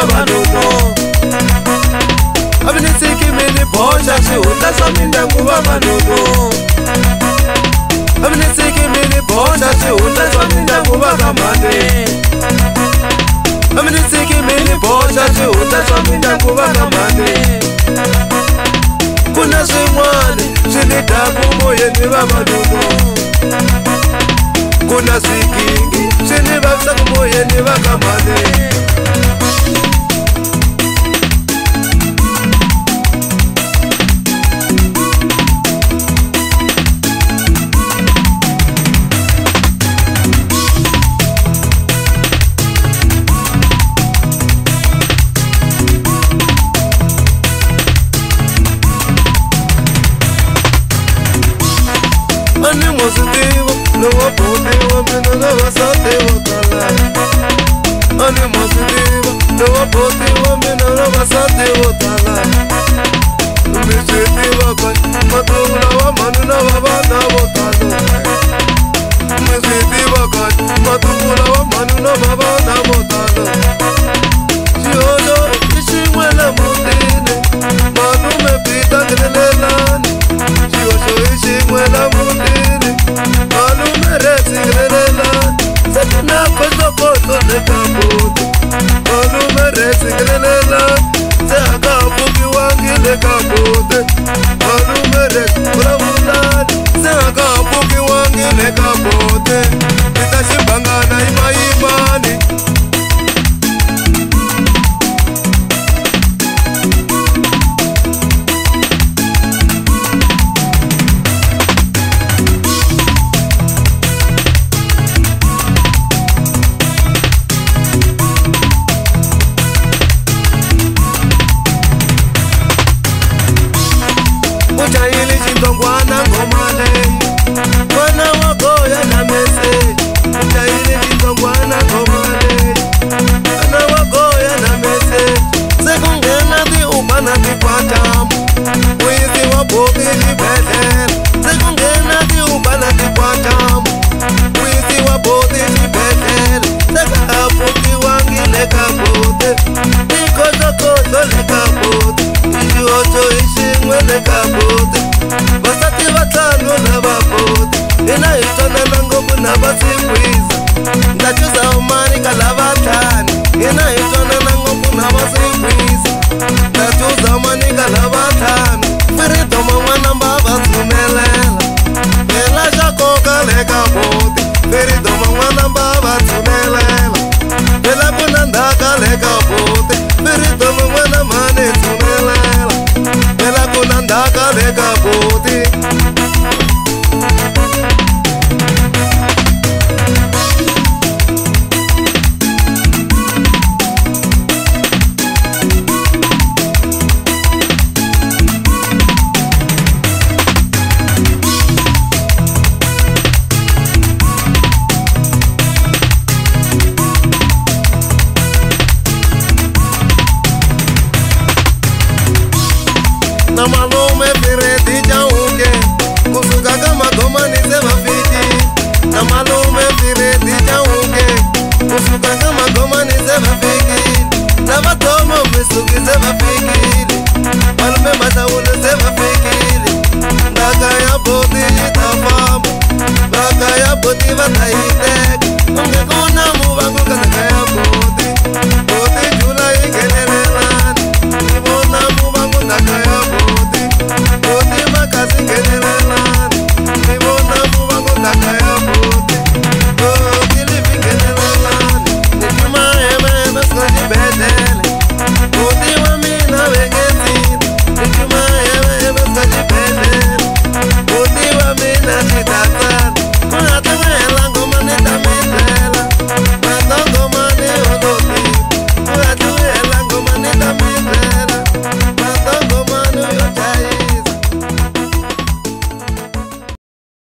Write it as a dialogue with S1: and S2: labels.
S1: vavanuna a mi ni tshiki mi ni boxa swihundla swa mindyangu vavanuna a mi ni tshiki mi ni boxa swihundla swa mindyangu va ka mhani a mi ni tshiki mi ni boxa swihundla swa mindyangu va ka mhani ku na swin'wana swi ni dyaku moyeni vavanuna ku na swikingi swi ni vavisaku moyeni va ka mhani Ani mositivo, lovo positivo, mina na vasativo tala. Ani mositivo, lovo positivo, mina na vasativo tala. Mi sitivo kai, matula wa manu na vavana votalo. Mi sitivo kai, matula wa manu na vavana votalo. Chiojo, ishimwela mutini, manu me pita grelelani. Chiojo, ishimwela mutini. Sekuna koso koso le kaputi Malume resi grelela Seka puki wangi le kaputi Malume resi uravulani Seka puki wangi le kaputi Ita shibangana ima imani Uchayili chintongwana ngomale Mwana wagoya na mese Uchayili chintongwana ngomale Mwana wagoya na mese Sekungena di upana di kwatamu Wizi waboki jibedel Sekungena di upana di kwatamu Wizi waboki jibedel Seka apuki wangi leka bote Ikozo kozo leka bote Ishi ocho ishi mwe leka bote Basati batano na babote Ina itona nangobu na basikwiza Ndachuza umani kalabatani Ina itona nangobu na basikwiza Ndachuza umani kalabatani Firito mwana mbaba tumelela Ela shakoka leka bote Firito mwana mbaba tumelela Ela kuna ndaka leka bote Firito mwana mane tumelela Ela kuna ndaka leka bote Na malume fireti jaunge Kusuka kama goma ni sema fiki Na malume fireti jaunge Kusuka kama goma ni sema fiki Na matomo misuki sema fiki Malume mataule sema fiki Ndaka ya boti itafamu Ndaka ya boti vataiteka